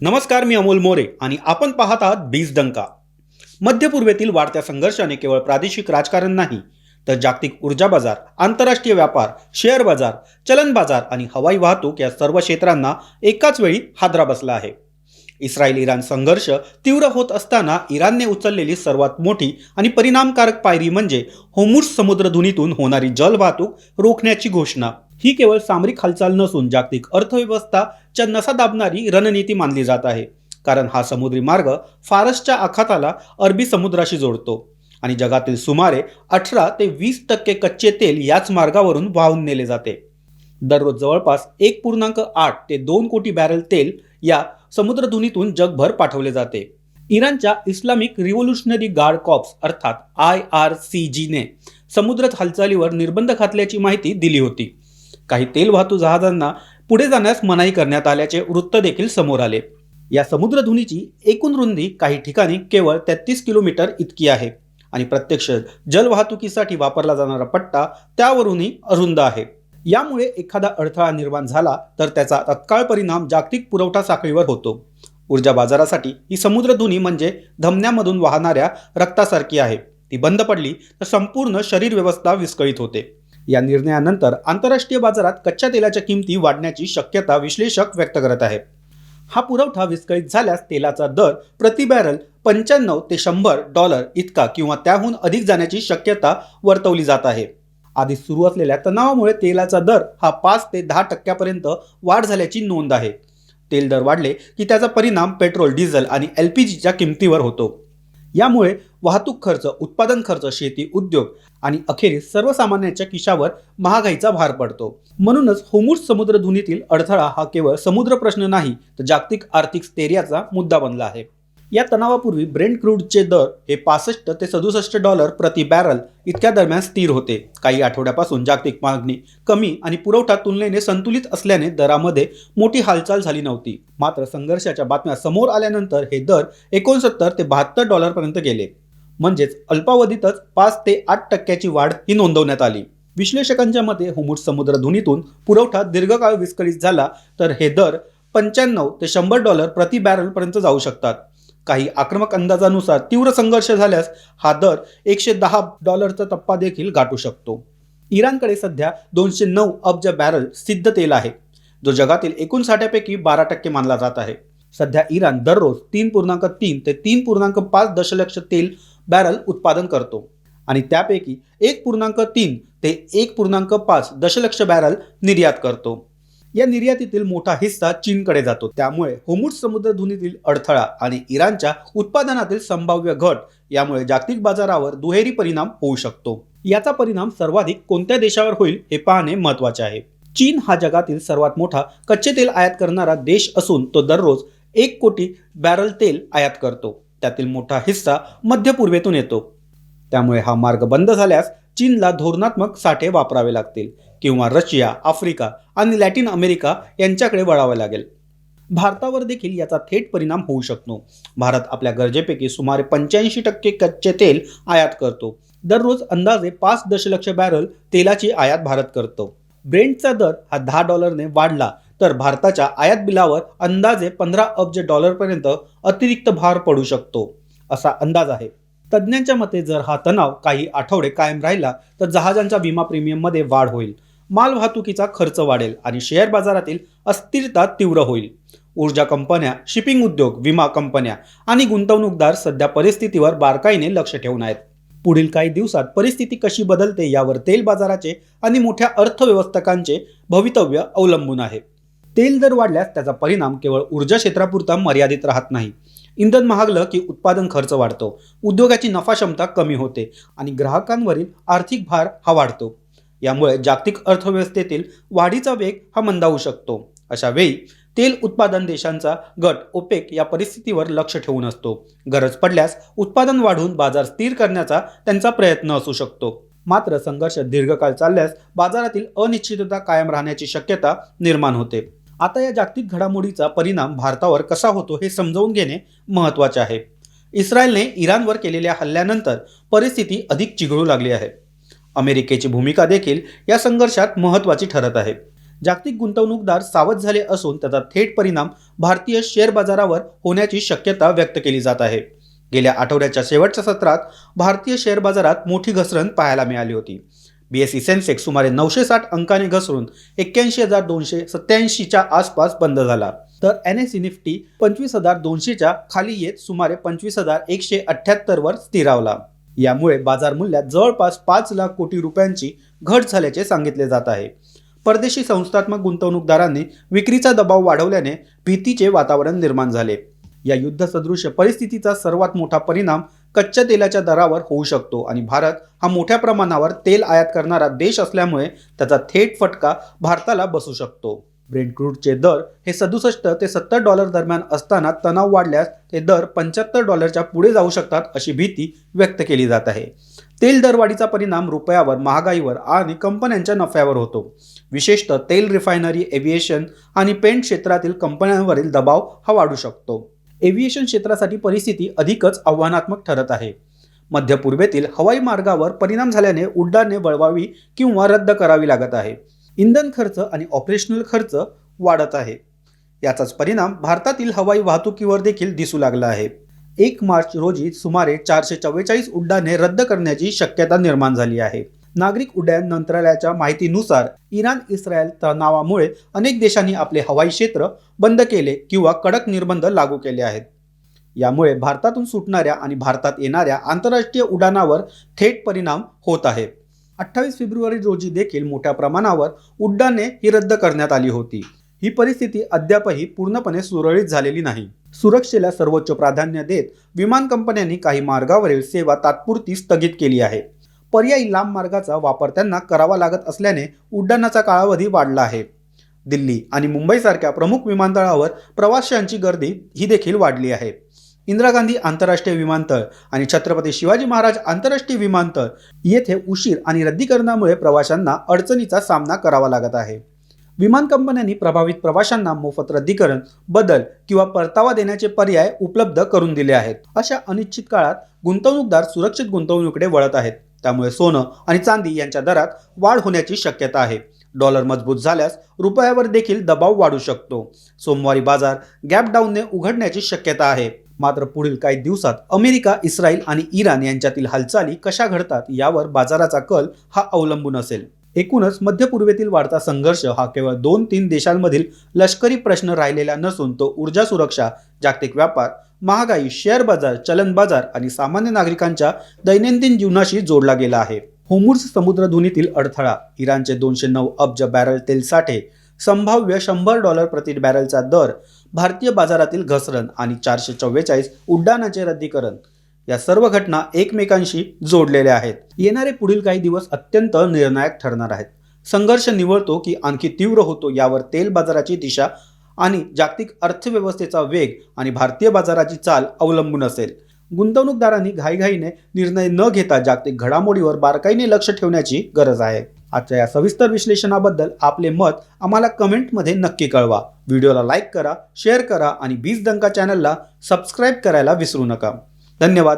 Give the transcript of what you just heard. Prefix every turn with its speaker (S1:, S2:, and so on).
S1: नमस्कार, मी अमोल मोरे आणि आपण पाहत आहात बीज डंका. मध्य पूर्वेतील वाढत्या संघर्षाने केवळ प्रादेशिक राजकारण नाही, तर जागतिक ऊर्जा बाजार, आंतरराष्ट्रीय व्यापार, शेअर बाजार, चलन बाजार आणि हवाई वाहतूक या सर्व क्षेत्रांना एकाच वेळी हादरा बसला आहे. इस्रायल इराण संघर्ष तीव्र होत असताना इराणने उचललेली सर्वात मोठी आणि परिणामकारक पायरी म्हणजे होर्मुझ समुद्रधुनीतून होणारी जल वाहतूक रोखण्याची घोषणा. ही केवळ सामरिक हालचाल नसून जागतिक अर्थव्यवस्थाच्या नसा दाबणारी रणनीती मानली जात आहे. कारण हा समुद्री मार्ग फारसच्या आखाताला अरबी समुद्राशी जोडतो आणि जगातील सुमारे 18 ते 20% कच्चे तेल याच मार्गावरून वाहून नेले जाते. दररोज जवळपास 1.8 ते 2 कोटी बॅरल तेल या समुद्रधुनीतून जगभर पाठवले जाते. इराणच्या इस्लामिक रिव्होल्युशनरी गार्ड कॉर्प्स अर्थात IRCGने समुद्र हालचालीवर निर्बंध घातल्याची माहिती दिली होती. काही तेल वाहतूक जहाजांना पुढे जाण्यास मनाई करण्यात आल्याचे वृत्त देखील समोर आले. या समुद्रधुनीची एकूण रुंदी काही ठिकाणी केवळ 33 किलोमीटर इतकी आहे आणि प्रत्यक्ष जलवाहतुकीसाठी वापरला जाणारा पट्टा त्यावरूनही अरुंद आहे. यामुळे एखादा अडथळा निर्माण झाला तर त्याचा तत्काळ परिणाम जागतिक पुरवठा साखळीवर होतो. ऊर्जा बाजारासाठी ही समुद्रधुनी म्हणजे धमन्यांमधून वाहणाऱ्या रक्तासारखी आहे. ती बंद पडली तर संपूर्ण शरीर व्यवस्था विस्कळीत होते. या निर्णयानंतर आंतरराष्ट्रीय बाजारात कच्च्या तेलाच्या किमती वाढण्याची शक्यता विश्लेषक व्यक्त करत आहेत. हा पुरवठा विस्कळीत झाल्यास तेलाचा दर प्रति बॅरल $95 ते $100 इतका किंवा त्याहून अधिक जाण्याची शक्यता वर्तवली जात आहे. आधी सुरू असलेल्या तणावामुळे तेलाचा दर हा 5 ते 10% वाढ झाल्याची नोंद आहे. तेल दर वाढले की त्याचा परिणाम पेट्रोल, डिझेल आणि LPGच्या किमतीवर होतो. यामुळे वाहतूक खर्च, उत्पादन खर्च, शेती, उद्योग आणि अखेरीस सर्वसामान्यांच्या खिशावर महागाईचा भार पडतो. म्हणूनच होर्मुझ समुद्रधुनीतील अडथळा हा केवळ समुद्र प्रश्न नाही, तर जागतिक आर्थिक स्थैर्याचा मुद्दा बनला आहे. या तणावापूर्वी ब्रेंट क्रूडचे दर हे $65 ते $67 प्रति बॅरल इतक्या दरम्यान स्थिर होते. काही आठवड्यापासून जागतिक मागणी कमी आणि पुरवठा तुलनेने संतुलित असल्याने दरामध्ये मोठी हालचाल झाली नव्हती. मात्र संघर्षाच्या बातम्या समोर आल्यानंतर हे दर $69 ते $72 पर्यंत गेले. म्हणजेच अल्पावधीतच 5 ते 8% वाढ ही नोंदवण्यात आली. विश्लेषकांच्या मते होर्मुझ समुद्रधुनीतून पुरवठा दीर्घकाळ विस्कळीत झाला तर हे दर $95 ते $100 प्रति बॅरल पर्यंत जाऊ शकतात. काही आक्रमक अंदाजानुसार तीव्र संघर्ष झाल्यास हा दर $110 टप्पा देखील गाठू शकतो. इराणकडे सध्या 209 अब्ज बॅरल सिद्ध तेल आहे, जो जगातील एकूण साठ्यापैकी 12% मानला जात आहे. सध्या इराण दररोज 3.3 ते 3.5 दशलक्ष तेल बॅरल उत्पादन करतो आणि त्यापैकी 1.3 ते 1.5 दशलक्ष बॅरल निर्यात करतो. या निर्यातीतील मोठा हिस्सा चीनकडे जातो. त्यामुळे होर्मुझ समुद्रधुनीतील अडथळा आणि इराणच्या उत्पादनातील संभाव्य घट यामुळे जागतिक बाजारावर दुहेरी परिणाम होऊ शकतो. याचा परिणाम सर्वाधिक कोणत्या देशावर होईल हे पाहणे महत्त्वाचे आहे. चीन हा जगातील सर्वात मोठा कच्चे तेल आयात करणारा देश असून तो दररोज 1 कोटी बॅरल तेल आयात करतो. त्यातील मोठा हिस्सा मध्य पूर्वेतून येतो. त्यामुळे हा मार्ग बंद झाल्यास चीनला धोरणात्मक साठे वापरावे लागतील किंवा रशिया, आफ्रिका आणि लॅटिन अमेरिका यांच्याकडे वळावे लागेल. भारतावर देखील याचा थेट परिणाम होऊ शकतो. भारत आपल्या गरजेपैकी सुमारे 85% कच्चे तेल आयात करतो. दररोज अंदाजे 5 दशलक्ष बॅरल तेलाची आयात भारत करतो. ब्रेंटचा दर हा $10 वाढला तर भारताच्या आयात बिलावर अंदाजे $15 अब्ज पर्यंत अतिरिक्त भार पडू शकतो, असा अंदाज आहे. तज्ज्ञांच्या मते जर हा तणाव काही आठवडे कायम राहिला तर जहाजांच्या विमा प्रीमियममध्ये वाढ होईल, माल वाहतुकीचा खर्च वाढेल आणि शेअर बाजारातील अस्थिरता तीव्र होईल. ऊर्जा कंपन्या, शिपिंग उद्योग, विमा कंपन्या आणि गुंतवणूकदार सध्या परिस्थितीवर बारकाईने लक्ष ठेवून आहेत. पुढील काही दिवसात परिस्थिती कशी बदलते यावर तेल बाजाराचे आणि मोठ्या अर्थव्यवस्थकांचे भवितव्य अवलंबून आहे. तेल दर वाढल्यास त्याचा परिणाम केवळ ऊर्जा क्षेत्रापुरता मर्यादित राहत नाही. इंधन महागलं की उत्पादन खर्च वाढतो, उद्योगाची नफा क्षमता कमी होते आणि ग्राहकांवरील आर्थिक भार हा वाढतो. यामुळे जागतिक अर्थव्यवस्थेतील वाढीचा वेग हा मंदावू शकतो. अशा वेळी तेल उत्पादन देशांचा गट ओपेक या परिस्थितीवर लक्ष ठेवून असतो. गरज पडल्यास उत्पादन वाढवून बाजार स्थिर करण्याचा त्यांचा प्रयत्न असू शकतो. मात्र संघर्ष दीर्घकाळ चालल्यास बाजारातील अनिश्चितता कायम राहण्याची शक्यता निर्माण होते. आता या जागतिक घडामोडीचा परिणाम भारतावर कसा होतो हे समजावून घेणे महत्त्वाचे आहे. इस्रायलने इराणवर केलेल्या हल्ल्यानंतर परिस्थिती अधिक चिघळू लागली आहे. अमेरिकेची भूमिका देखील या संघर्षात महत्त्वाची ठरत आहे. जागतिक गुंतवणूकदार सावध झाले असून त्याचा थेट परिणाम भारतीय शेअर बाजारावर होण्याची शक्यता व्यक्त केली जात आहे। गेल्या आठवड्याच्या शेवटच्या सत्रात भारतीय शेअर बाजारात मोठी घसरण पाहायला मिळाली होती। बीएसई सेन्सेक्स सुमारे 960 अंकाने घसरून 81,287 च्या आसपास बंद झाला, तर NSE निफ्टी 25,200 खाली येत सुमारे 25,178 वर स्थिरावला। यामुळे बाजार मूल्यात जवळपास 5 लाख कोटी रुपयांची घट झाल्याचे सांगितले जात आहे। परदेशी संस्थात्मक गुंतवणूकदारांनी विक्रीचा दबाव वाढवल्याने भीतीचे वातावरण निर्माण झाले। या युद्धसदृश परिस्थितीचा सर्वात मोठा परिणाम कच्च्या तेलाच्या दरावर होऊ शकतो आणि भारत हा मोठ्या प्रमाणावर तेल आयात करणारा देश असल्यामुळे त्याचा थेट फटका भारताला बसू शकतो। ब्रेंट क्रूडचे दर हे 67 ते $70 दरम्यान असताना तणाव वाढल्यास ते दर $75 पुढे जाऊ शकतात अशी भीती व्यक्त केली जात आहे। तेल दरवाढीचा परिणाम रुपयावर, महागाईवर आणि कंपन्यांच्या नफ्यावर होतो। विशेषतः तेल रिफायनरी, एव्हिएशन आणि पेंट क्षेत्रातील कंपन्यांवरील दबाव हा वाढू शकतो। एव्हिएशन क्षेत्रासाठी परिस्थिती अधिकच आव्हानात्मक ठरत आहे। मध्य पूर्वेतील हवाई मार्गावर परिणाम झाल्याने उड्डाणे वळवावी किंवा रद्द करावी लागत आहे। इंधन खर्च आणि ऑपरेशनल खर्च वाढत आहे। याचाच परिणाम भारतातील हवाई वाहतुकीवर देखील दिसू लागला आहे। 1 मार्च रोजी सुमारे 444 उड्डाणे रद्द करण्याची शक्यता निर्माण झाली आहे। नागरिक उड्डयन मंत्रालयाच्या माहितीनुसार इराण-इस्रायल तणावामुळे अनेक देशांनी आपले हवाई क्षेत्र बंद केले किंवा कडक निर्बंध लागू केले आहेत। यामुळे भारतातून सुटणाऱ्या आणि भारतात येणाऱ्या आंतरराष्ट्रीय उड्डाणांवर थेट परिणाम होत आहे। 28 फेब्रुवारी रोजी देखील मोठ्या प्रमाणावर उड्डाणे ही रद्द करण्यात आली होती। ही परिस्थिती अद्यापही पूर्णपणे सुरळीत झालेली नाही। सुरक्षेला सर्वोच्च प्राधान्य देत विमान कंपन्यांनी काही मार्गावरील सेवा तात्पुरती स्थगित केली आहे। पर्यायी लांब मार्गाचा वापर त्यांना करावा लागत असल्याने उड्डाणाचा कालावधी वाढला आहे। दिल्ली आणि मुंबईसारख्या प्रमुख विमानतळावर प्रवाशांची गर्दी ही देखील वाढली आहे। इंदिरा गांधी आंतरराष्ट्रीय विमानतळ आणि छत्रपती शिवाजी महाराज आंतरराष्ट्रीय विमानतळ येथे उशीर आणि रद्दीकरणामुळे प्रवाशांना अडचणीचा सामना करावा लागत आहे। विमान कंपन्यांनी प्रभावित प्रवाशांना मोफत रद्दीकरण, बदल किंवा परतावा देण्याचे पर्याय उपलब्ध करून दिले आहेत। अशा अनिश्चित काळात गुंतवणूकदार सुरक्षित गुंतवणुकीकडे वळत आहेत। त्यामुळे सोनं आणि चांदी यांच्या दरात वाढ होण्याची शक्यता आहे। डॉलर मजबूत झाल्यास रुपयावर देखील दबाव वाढू शकतो। सोमवारी बाजार गॅप डाऊनने उघडण्याची शक्यता आहे। मात्र पुढील काही दिवसात अमेरिका, इस्रायल आणि इराण यांच्यातील हालचाली कशा घडतात यावर बाजाराचा कल हा अवलंबून असेल। एकूणच मध्य पूर्वेतील वाढता संघर्ष हा केवळ 2-3 देशांमधील लष्करी प्रश्न राहिलेला नसून तो ऊर्जा सुरक्षा, जागतिक व्यापार, महागाई, शेअर बाजार, चलन बाजार आणि सामान्य नागरिकांच्या दैनंदिन जीवनाशी जोडला गेला आहे। होर्मुझ समुद्रधुनीतील अडथळा, इराणचे 209 अब्ज बॅरल तेल साठे, संभाव्य $100 प्रति बॅरलचा दर, भारतीय बाजारातील घसरण आणि 444 उड्डाणांचे रद्दीकरण या सर्व घटना एकमेकांशी जोडलेल्या आहेत। येणारे पुढील काही दिवस अत्यंत निर्णायक ठरणार आहेत। संघर्ष निवळतो की आणखी तीव्र होतो यावर तेल बाजाराची दिशा आणि जागतिक अर्थव्यवस्थेचा वेग आणि भारतीय बाजाराची चाल अवलंबून असेल। गुंतवणूकदारांनी घाईघाईने निर्णय न घेता जागतिक घडामोडीवर बारकाईने लक्ष ठेवण्याची गरज आहे। आजच्या या सविस्तर विश्लेषणाबद्दल आपले मत आम्हाला कमेंटमध्ये नक्की कळवा। व्हिडिओला लाईक करा, शेअर करा आणि बीज डंका चॅनलला सबस्क्राईब करायला विसरू नका। धन्यवाद।